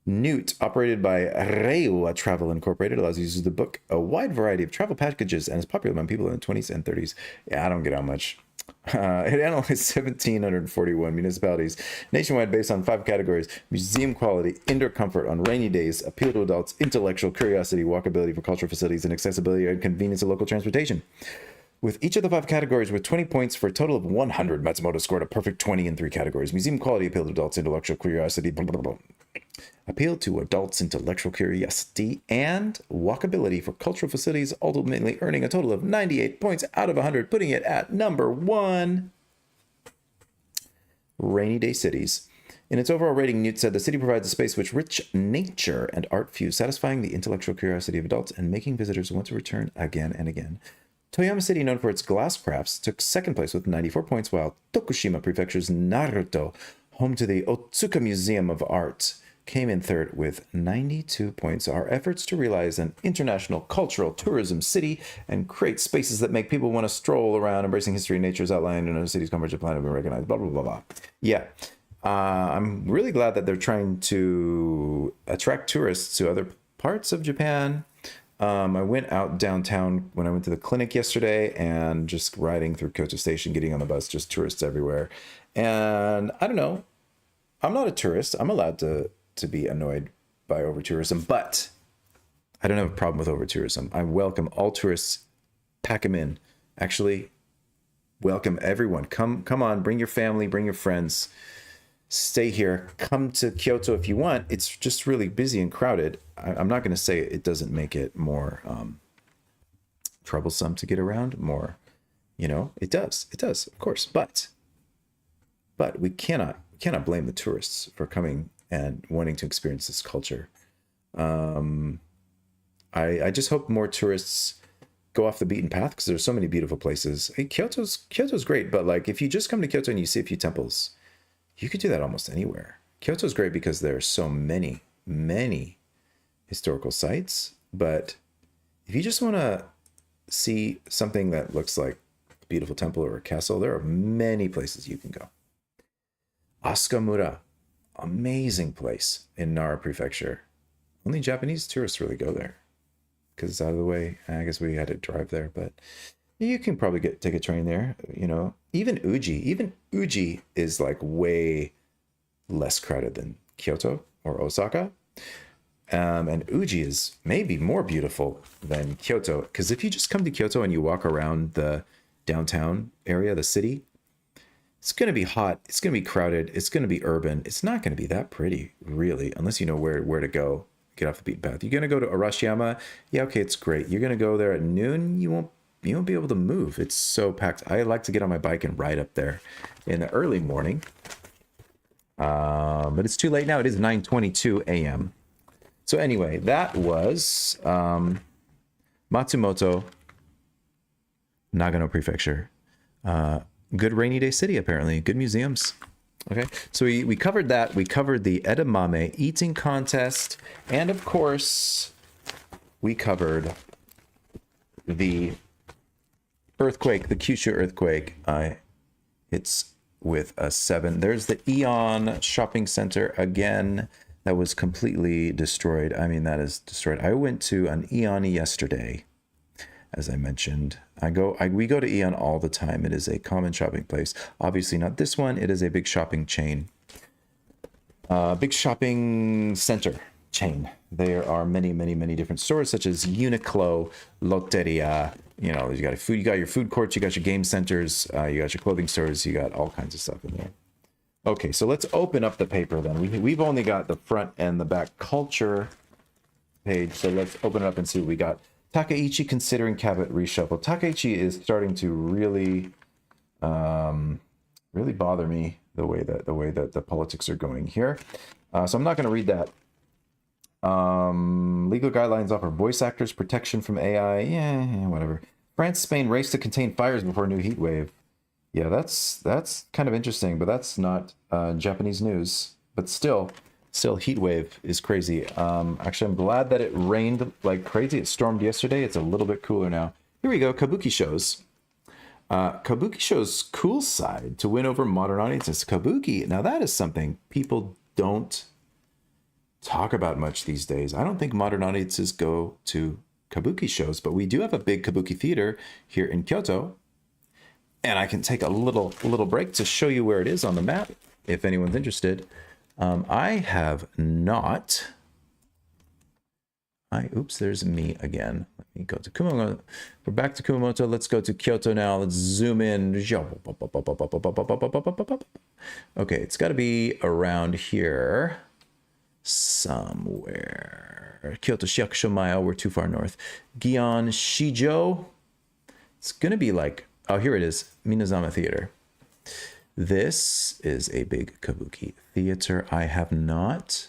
Newt, operated by Reiwa Travel Incorporated, allows users to book a wide variety of travel packages and is popular among people in the 20s and 30s. Yeah, I don't get how much. It analyzed 1,741 municipalities nationwide based on 5 categories: museum quality, indoor comfort on rainy days, appeal to adults, intellectual curiosity, walkability for cultural facilities, and accessibility and convenience of local transportation. With each of the 5 categories with 20 points for a total of 100, Matsumoto scored a perfect 20 in 3 categories: museum quality, appeal to adults, intellectual curiosity, appeal to adults' intellectual curiosity, and walkability for cultural facilities, ultimately earning a total of 98 points out of 100, putting it at number 1. Rainy day cities. In its overall rating, Newt said the city provides a space which rich nature and art fuse, satisfying the intellectual curiosity of adults and making visitors want to return again and again. Toyama City, known for its glass crafts, took second place with 94 points, while Tokushima Prefecture's Naruto, home to the Otsuka Museum of Art, came in third with 92 points. Our efforts to realize an international cultural tourism city and create spaces that make people want to stroll around, embracing history and nature is outlined in a city's comprehensive plan have been recognized, blah, blah, blah, blah. Yeah. I'm really glad that they're trying to attract tourists to other parts of Japan. I went out downtown when I went to the clinic yesterday, and just riding through Kyoto Station, getting on the bus, just tourists everywhere. And I don't know. I'm not a tourist. I'm allowed to be annoyed by over-tourism, but I don't have a problem with over-tourism. I welcome all tourists. Pack them in. Actually, welcome everyone. Come on, bring your family, bring your friends. Stay here. Come to Kyoto if you want. It's just really busy and crowded. I'm not going to say it doesn't make it more troublesome to get around. More, it does. It does, of course. But we cannot blame the tourists for coming and wanting to experience this culture. I just hope more tourists go off the beaten path, because there's so many beautiful places. Hey, Kyoto's great, but like if you just come to Kyoto and you see a few temples, you could do that almost anywhere. Kyoto's great because there are so many historical sites, but if you just want to see something that looks like a beautiful temple or a castle, there are many places you can go. Asukamura, amazing place in Nara Prefecture. Only Japanese tourists really go there because it's out of the way. I guess we had to drive there, but you can probably take a train there. Even Uji is like way less crowded than Kyoto or Osaka. And Uji is maybe more beautiful than Kyoto, because if you just come to Kyoto and you walk around the downtown area, the city, it's going to be hot. It's going to be crowded. It's going to be urban. It's not going to be that pretty, really, unless you know where to go, get off the beaten path. You're going to go to Arashiyama. Yeah, okay, it's great. You're going to go there at noon. You won't be able to move. It's so packed. I like to get on my bike and ride up there in the early morning. But it's too late now. It is 9:22 a.m. So anyway, that was Matsumoto, Nagano Prefecture. Good rainy day city, apparently. Good museums. Okay, so we covered that. We covered the edamame eating contest. And of course, we covered the earthquake, the Kyushu earthquake. It's with a 7. There's the Aeon shopping center again. That was completely destroyed. I mean, that is destroyed. I went to an Aeon yesterday, as I mentioned. We go to Aeon all the time. It is a common shopping place. Obviously not this one. It is a big shopping chain. Big shopping center chain. There are many, many, many different stores, such as Uniqlo, Lotteria. You know, you got your food courts, you got your game centers, you got your clothing stores, you got all kinds of stuff in there. Okay, so let's open up the paper then. We've only got the front and the back culture page, so let's open it up and see what we got. Takaichi considering cabinet reshuffle. Takaichi is starting to really, really bother me the way that the politics are going here. So I'm not going to read that. Legal guidelines offer voice actors protection from AI. Yeah, whatever. France, Spain race to contain fires before new heat wave. Yeah, that's kind of interesting, but that's not Japanese news. But still heat wave is crazy. Actually, I'm glad that it rained like crazy. It stormed yesterday. It's a little bit cooler now. Here we go. Kabuki shows. Kabuki shows cool side to win over modern audiences. Kabuki. Now that is something people don't talk about much these days. I don't think modern audiences go to Kabuki shows, but we do have a big Kabuki theater here in Kyoto. And I can take a little break to show you where it is on the map, if anyone's interested. I have not. Oops, there's me again. Let me go to Kumamoto. We're back to Kumamoto. Let's go to Kyoto now. Let's zoom in. Okay, it's got to be around here somewhere. Kyoto Shiakusho Maya. We're too far north. Gion Shijo. It's going to be like, oh, here it is. Minazama Theater. This is a big Kabuki theater. I have not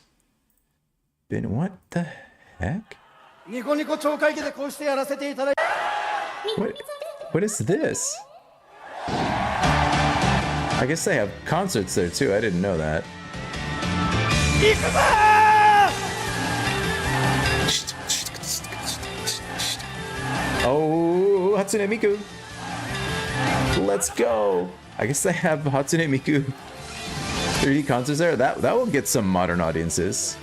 been. What the heck? What is this? I guess they have concerts there too. I didn't know that. Oh, Hatsune Miku. Let's go. I guess they have Hatsune Miku 3D concerts there. That will get some modern audiences.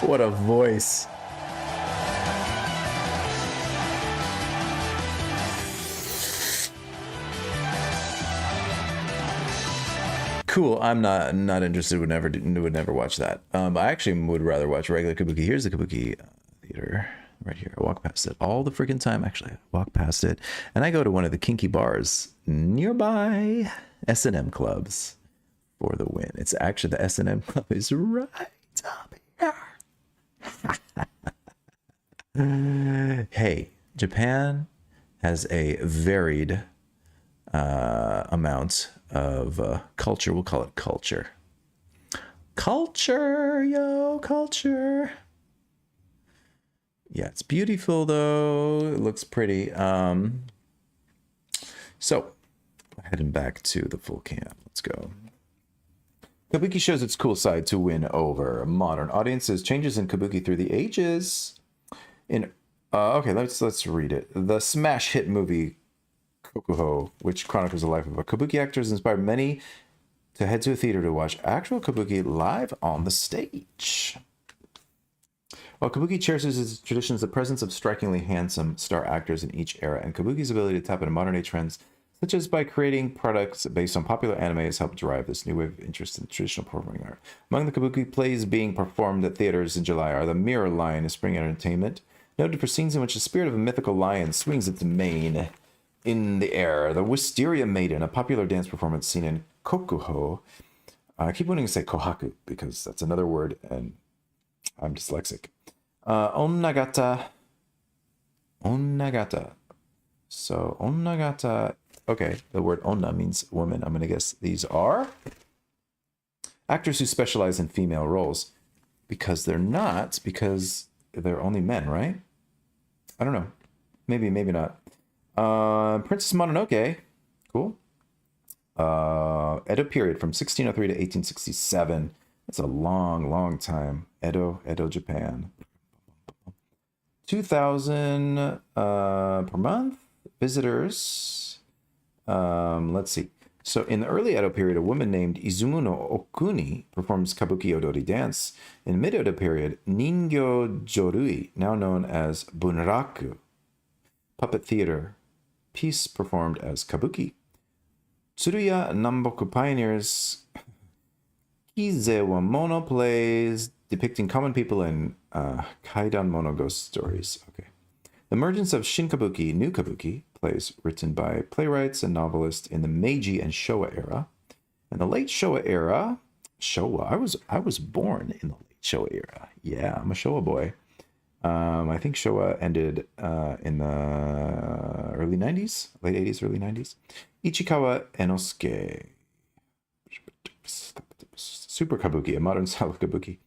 What a voice. Cool. I'm not interested. Would never watch that. I actually would rather watch regular Kabuki. Here's the Kabuki theater right here. I walk past it all the freaking time. Actually, I walk past it, and I go to one of the kinky bars nearby. S&M clubs for the win. It's actually the S&M club is right up here. Hey, Japan has a varied amount of culture. We'll call it culture. Culture. Yeah, it's beautiful though. It looks pretty. So heading back to the full camp. Let's go. Kabuki shows its cool side to win over modern audiences. Changes in Kabuki through the ages. Okay, let's read it. The smash hit movie Kokuho, which chronicles the life of a Kabuki actor, has inspired many to head to a theater to watch actual Kabuki live on the stage. While Kabuki cherishes its traditions, the presence of strikingly handsome star actors in each era, and Kabuki's ability to tap into modern-day trends, such as by creating products based on popular anime, has helped drive this new wave of interest in traditional performing art. Among the Kabuki plays being performed at theaters in July are The Mirror Lion, a spring entertainment, noted for scenes in which the spirit of a mythical lion swings its mane in the air. The Wisteria Maiden, a popular dance performance seen in Kokuho. I keep wanting to say Kohaku because that's another word and I'm dyslexic. Onnagata. So Onnagata. Okay, the word onna means woman. I'm going to guess these are actors who specialize in female roles. Because they're not, because they're only men, right? I don't know. Maybe not. Princess Mononoke. Cool. Edo period from 1603 to 1867. That's a long, long time. Edo, Japan. 2,000 per month. Visitors. Let's see. So in the early Edo period, a woman named Izumu no Okuni performs kabuki odori dance. In mid-Edo period, Ningyo Jorui, now known as Bunraku, puppet theater, piece performed as kabuki. Tsuruya Namboku pioneers Kizewa mono plays depicting common people in Kaidan mono ghost stories. Okay. The emergence of Shinkabuki, new kabuki, plays written by playwrights and novelists in the Meiji and Showa era. In the late Showa era, I was born in the late Showa era. Yeah, I'm a Showa boy. I think Showa ended in the early 90s, late 80s, early 90s. Ichikawa Enosuke. Super kabuki, a modern style of kabuki.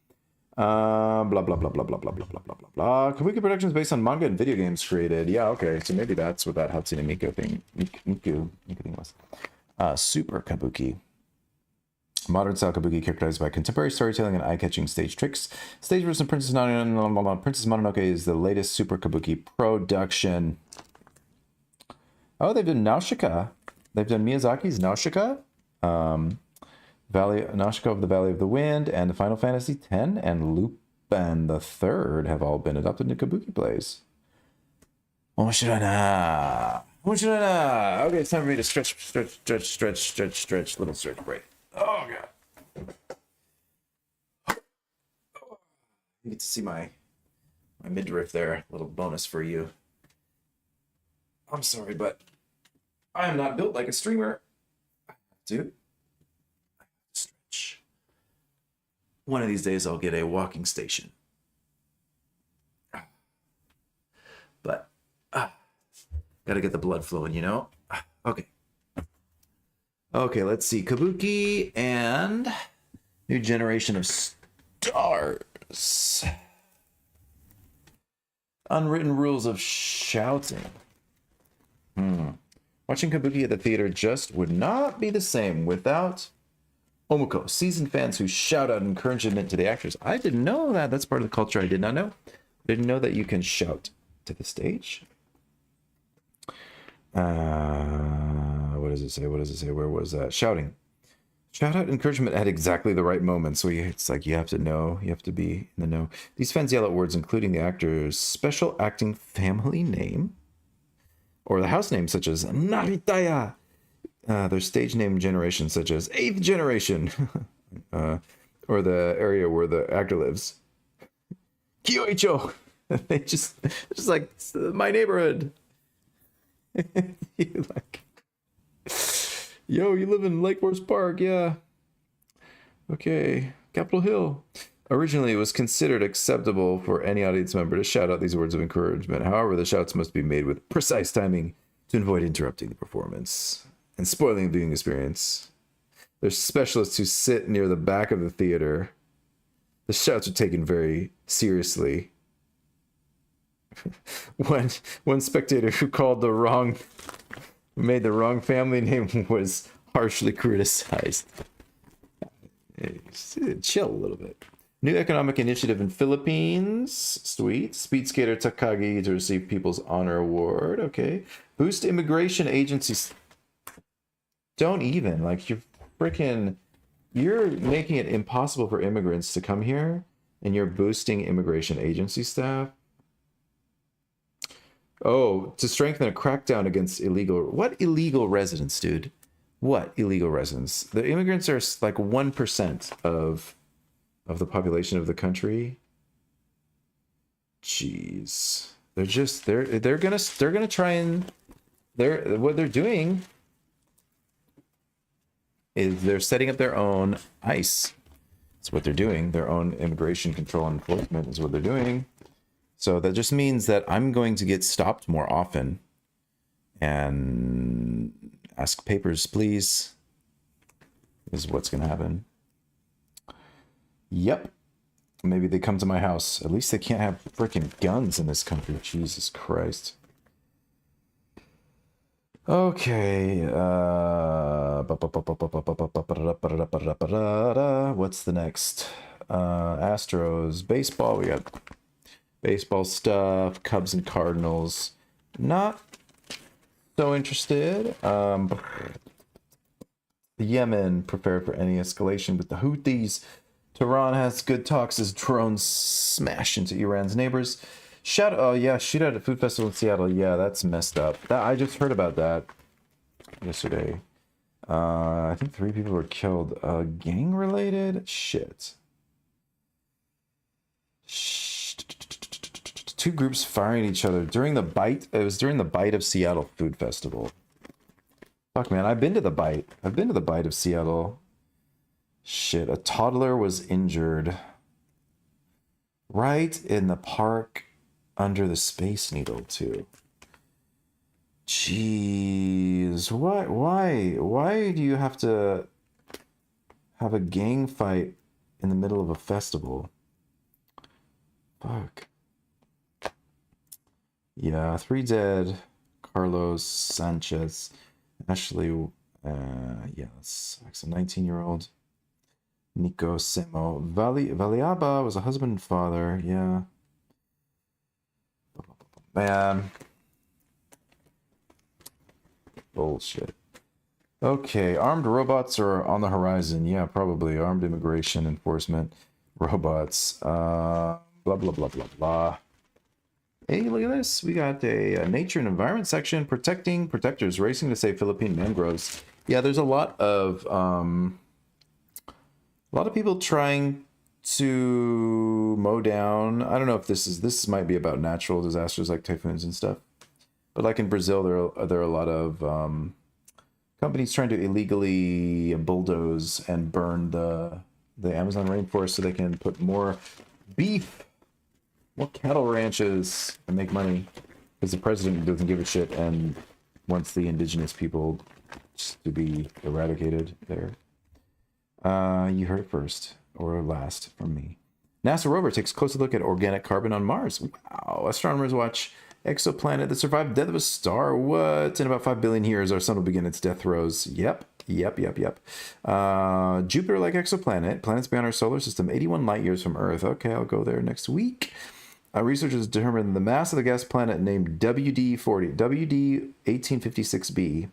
Blah, blah, blah, blah, blah, blah, blah, blah, blah, blah, blah. Kabuki productions based on manga and video games created. Yeah, okay. So maybe that's what that Hatsune Miku thing was. Super kabuki. Modern style kabuki characterized by contemporary storytelling and eye-catching stage tricks. Stage version of Princess Mononoke is the latest super kabuki production. Oh, they've done Nausicaa. They've done Miyazaki's Nausicaa. Nausicaa of the Valley of the Wind, and the Final Fantasy X and Lupin the Third have all been adopted into kabuki plays. Omoshiroi na. Okay, it's time for me to stretch. Little stretch break. Oh, God. You get to see my midriff there. Little bonus for you. I'm sorry, but I am not built like a streamer. I have to stretch. One of these days I'll get a walking station. But gotta get the blood flowing, you know? Okay. Okay, let's see. Kabuki and new generation of stars. Unwritten rules of shouting. Watching kabuki at the theater just would not be the same without Omuko, seasoned fans who shout out encouragement to the actors. I didn't know that. That's part of the culture I did not know. Didn't know that you can shout to the stage. What does it say? Where was that? Shouting. Shout out encouragement at exactly the right moment. So it's like you have to know. You have to be in the know. These fans yell out words including the actor's special acting family name or the house name such as Naritaya. Their stage name generation such as 8th generation. Or the area where the actor lives. Kyoicho. They just like my neighborhood. You like, yo, you live in Lake Forest Park, yeah. Okay, Capitol Hill. Originally, it was considered acceptable for any audience member to shout out these words of encouragement. However, the shouts must be made with precise timing to avoid interrupting the performance and spoiling the viewing experience. There's specialists who sit near the back of the theater. The shouts are taken very seriously. One spectator who made the wrong family name was harshly criticized. Chill a little bit. New economic initiative in Philippines. Sweet. Speed skater Takagi to receive People's Honor Award. Okay. Boost immigration agencies. Don't even. Like, you're making it impossible for immigrants to come here, and you're boosting immigration agency staff. Oh, to strengthen a crackdown against what illegal residents, dude? What illegal residents? The immigrants are like 1% of the population of the country. Jeez. They're gonna try and what they're doing is they're setting up their own ICE. That's what they're doing. Their own immigration control and enforcement is what they're doing. So that just means that I'm going to get stopped more often and ask papers, please, is what's going to happen. Yep. Maybe they come to my house. At least they can't have freaking guns in this country. Jesus Christ. Okay. What's the next? Astros, baseball. We got baseball stuff. Cubs and Cardinals. Not so interested. Yemen prepared for any escalation with the Houthis. Tehran has good talks as drones smash into Iran's neighbors. Shootout at food festival in Seattle. Yeah, that's messed up. I just heard about that yesterday. I think 3 people were killed. Gang related? Shit. 2 groups firing at each other during the bite. It was during the bite of Seattle Food Festival. Fuck, man, I've been to the bite. I've been to the bite of Seattle. Shit, a toddler was injured right in the park under the Space Needle, too. Jeez, why do you have to have a gang fight in the middle of a festival? Fuck. Yeah, 3 dead. Carlos Sanchez. Ashley, yeah, that's a 19-year-old. Nico Semo. Valiaba was a husband and father, yeah. Man. Bullshit. Okay, armed robots are on the horizon. Yeah, probably. Armed immigration enforcement robots. Blah, blah, blah, blah, blah. Hey, look at this. We got a nature and environment section. Protectors racing to save Philippine mangroves. Yeah, there's a lot of people trying to mow down. I don't know if this might be about natural disasters like typhoons and stuff. But like in Brazil, there are a lot of companies trying to illegally bulldoze and burn the Amazon rainforest so they can put more beef, more cattle ranches, and make money. Because the president doesn't give a shit and wants the indigenous people to be eradicated there. You heard it first, or last, from me. NASA rover takes a closer look at organic carbon on Mars. Wow. Astronomers watch exoplanet that survived the death of a star. What? In about 5 billion years, our sun will begin its death throes. Yep. Jupiter-like exoplanet. Planets beyond our solar system. 81 light years from Earth. Okay, I'll go there next week. Researchers determined the mass of the gas planet named WD1856b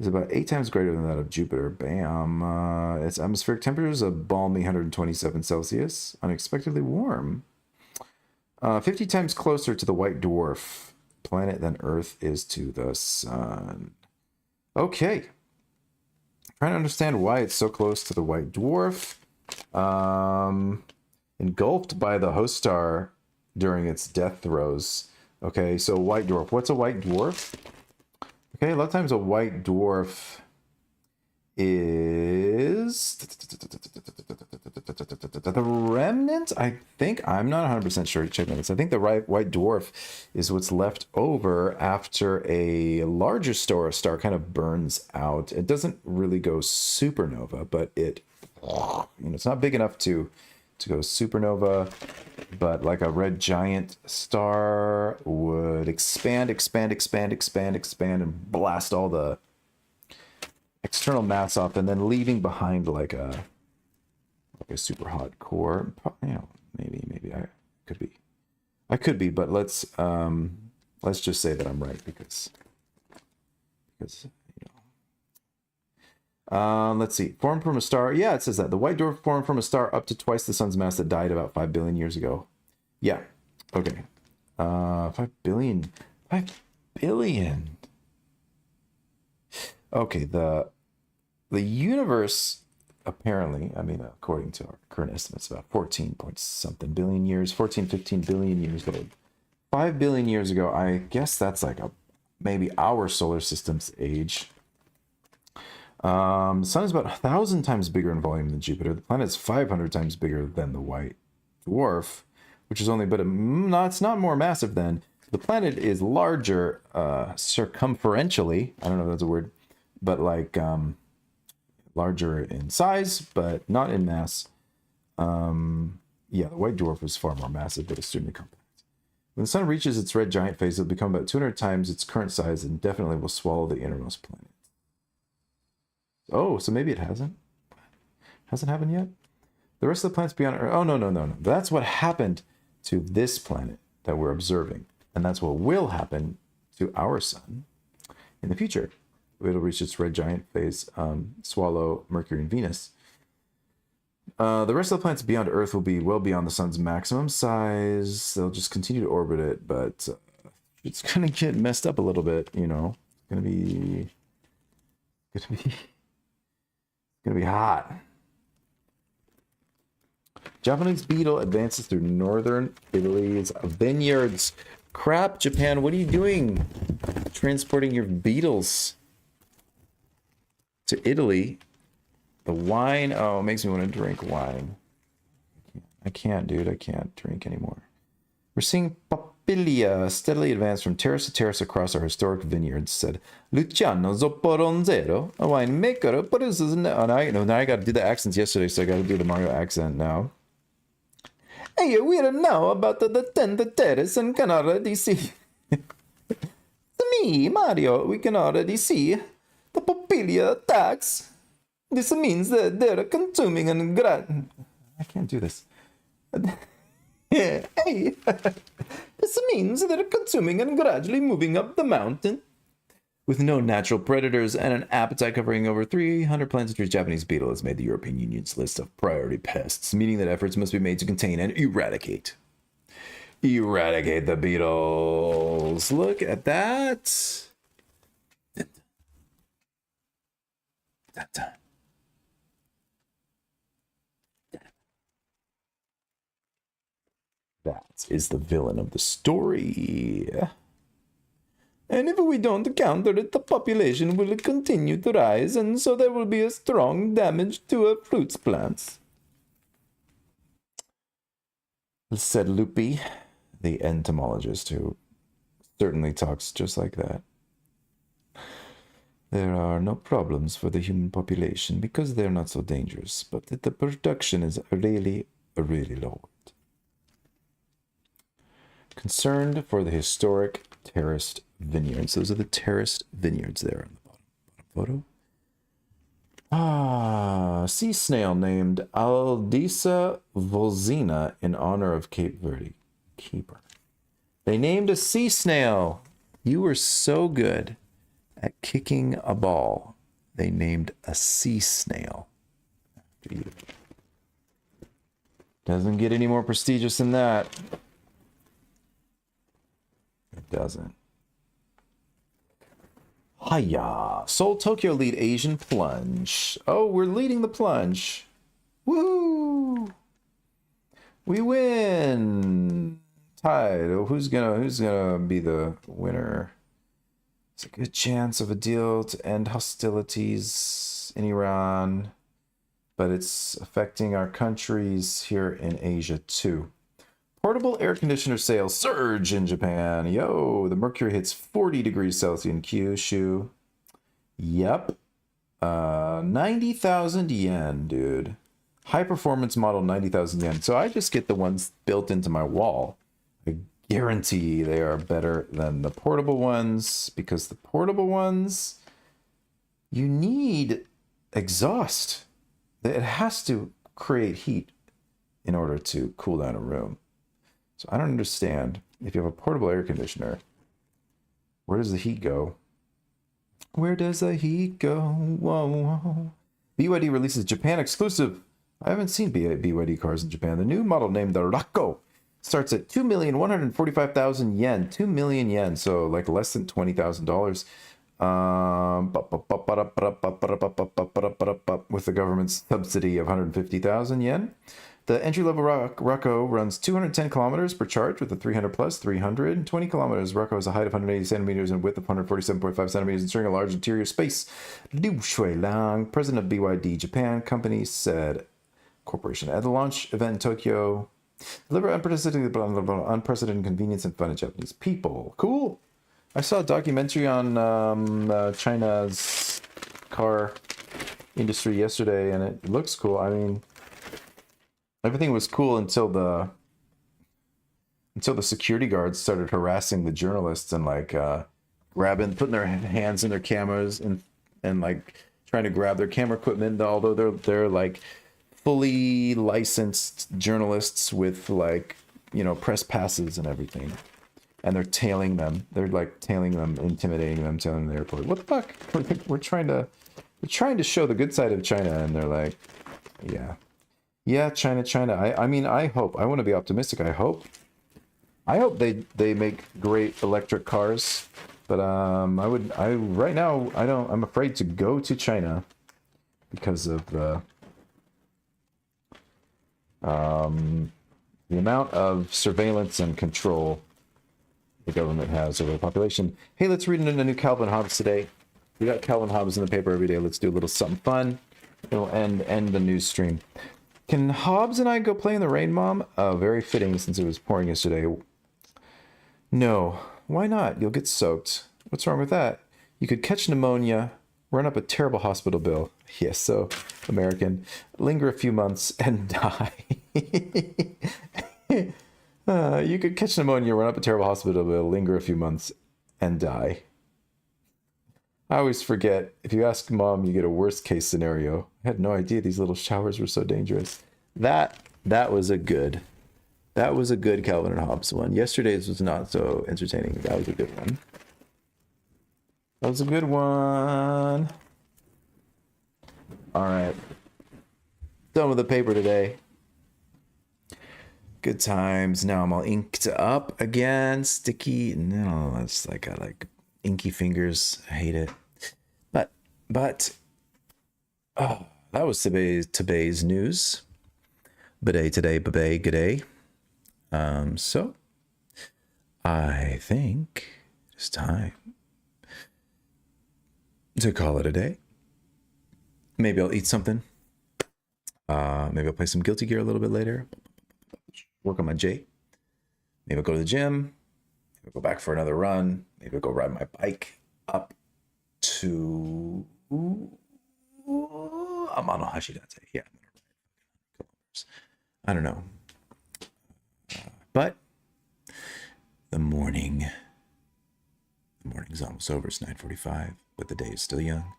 is about 8 times greater than that of Jupiter. Bam. Its atmospheric temperature is a balmy 127 Celsius. Unexpectedly warm. 50 times closer to the white dwarf planet than Earth is to the sun. Okay. Trying to understand why it's so close to the white dwarf. Engulfed by the host star during its death throes. Okay, so white dwarf. What's a white dwarf? Okay, a lot of times a white dwarf is the remnant. I think I'm not 100% sure. Check this. I think the white dwarf is what's left over after a larger star kind of burns out. It doesn't really go supernova, but it's not big enough to go supernova, but like a red giant star would expand and blast all the external mass off, and then leaving behind like a super hot core. Maybe I could be, but let's just say that I'm right because let's see. Formed from a star. Yeah, it says that. The white dwarf formed from a star up to twice the sun's mass that died about 5 billion years ago. Yeah. Okay. 5 billion. 5 billion. Okay, the universe apparently, according to our current estimates, about 14 point something billion years, 14, 15 billion years old. 5 billion years ago, I guess that's like maybe our solar system's age. The sun is about 1,000 times bigger in volume than Jupiter. The planet is 500 times bigger than the white dwarf, which is only, it's not more massive than. The planet is larger circumferentially. I don't know if that's a word, but like larger in size, but not in mass. Yeah, the white dwarf is far more massive, but extremely compact. When the sun reaches its red giant phase, it'll become about 200 times its current size and definitely will swallow the innermost planet. Oh, so maybe it hasn't? Hasn't happened yet? The rest of the planets beyond Earth. Oh, no. That's what happened to this planet that we're observing. And that's what will happen to our sun in the future. It'll reach its red giant phase, swallow Mercury and Venus. The rest of the planets beyond Earth will be well beyond the sun's maximum size. They'll just continue to orbit it, but it's going to get messed up a little bit, you know. It's going to be hot. Japanese beetle advances through northern Italy's vineyards. Crap, Japan, what are you doing? Transporting your beetles to Italy. The wine, oh, it makes me want to drink wine. I can't, dude. I can't drink anymore. We're seeing Papilia steadily advance from terrace to terrace across our historic vineyards, said Luciano Zopporonzero, a winemaker. Now I got to do the accents yesterday, so I got to do the Mario accent now. Hey, we don't know about the 10th terrace and can already see. To me, Mario, we can already see the Papilia attacks. This means that they're consuming and I can't do this. Hey, this means they're consuming and gradually moving up the mountain. With no natural predators and an appetite covering over 300 planets, the Japanese beetle has made the European Union's list of priority pests, meaning that efforts must be made to contain and eradicate. Eradicate the beetles. Look at that. That is the villain of the story. And if we don't counter it, the population will continue to rise, and so there will be a strong damage to our fruits plants. Said Lupi, the entomologist, who certainly talks just like that. There are no problems for the human population because they're not so dangerous, but the production is really low. Concerned for the historic terraced vineyards. Those are the terraced vineyards there on the bottom photo. Sea snail named Aldisa volzina in honor of Cape Verde keeper. They named a sea snail. You were so good at kicking a ball. They named a sea snail after you. Doesn't get any more prestigious than that. It doesn't. Hiya. Seoul, Tokyo lead Asian plunge. Oh, we're leading the plunge. Woo! We win. Tied. Oh, who's gonna be the winner? It's a good chance of a deal to end hostilities in Iran, but it's affecting our countries here in Asia too. Portable air conditioner sales surge in Japan. Yo, the mercury hits 40 degrees Celsius in Kyushu. Yep. 90,000 yen, dude. High performance model, 90,000 yen. So I just get the ones built into my wall. I guarantee they are better than the portable ones, because the portable ones, you need exhaust. It has to create heat in order to cool down a room. So I don't understand, if you have a portable air conditioner, where does the heat go? Where does the heat go? Whoa, whoa. BYD releases Japan exclusive. I haven't seen BYD cars in Japan. The new model named the Rako starts at 2,145,000 yen. 2 million yen, so like less than $20,000. With the government's subsidy of 150,000 yen. The entry-level Rako runs 210 kilometers per charge with a 300 plus 320 kilometers. Rako has a height of 180 centimeters and width of 147.5 centimeters, ensuring a large interior space. Liu Shuilang, president of BYD Japan Company, said, Corporation at the launch event in Tokyo, deliver unprecedented convenience and fun to Japanese people. Cool. I saw a documentary on China's car industry yesterday, and it looks cool. I mean, everything was cool until until the security guards started harassing the journalists and like putting their hands in their cameras and like trying to grab their camera equipment, although they're like fully licensed journalists with like, you know, press passes and everything. And they're tailing them. They're like tailing them, intimidating them, tailing them to the airport. What the fuck? We're trying to show the good side of China, and they're like, yeah, China. I mean, I want to be optimistic. I hope they make great electric cars, but right now I'm afraid to go to China because of the amount of surveillance and control the government has over the population. Hey, let's read into the new Calvin Hobbes today. We got Calvin Hobbes in the paper every day. Let's do a little something fun. It'll end the news stream. Can Hobbes and I go play in the rain, Mom? Very fitting since it was pouring yesterday. No. Why not? You'll get soaked. What's wrong with that? You could catch pneumonia, run up a terrible hospital bill. Yes, so American. Linger a few months and die. You could catch pneumonia, run up a terrible hospital bill, linger a few months, and die. I always forget. If you ask Mom, you get a worst case scenario. I had no idea these little showers were so dangerous. That was a good Calvin and Hobbes one. Yesterday's was not so entertaining. That was a good one. That was a good one. All right. Done with the paper today. Good times. Now I'm all inked up again. Sticky. No, that's like I like inky fingers. I hate it. But that was today's news. Bidet today, bidet, good day. So I think it's time to call it a day. Maybe I'll eat something. Maybe I'll play some Guilty Gear a little bit later. Work on my J. Maybe I'll go to the gym. Maybe I'll go back for another run. Maybe I'll go ride my bike up to Amano Hashidate. Yeah. I don't know. But the morning's almost over. It's 9:45, but the day is still young.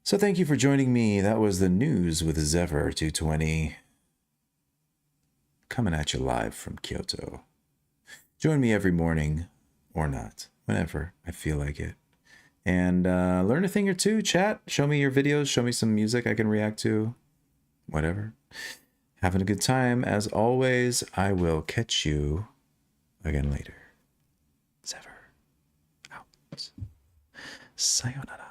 So thank you for joining me. That was the news with Zephyr 220. Coming at you live from Kyoto. Join me every morning, or not, whenever I feel like it. And learn a thing or two, chat. Show me your videos. Show me some music I can react to. Whatever. Having a good time. As always, I will catch you again later. Zephyr out. Sayonara.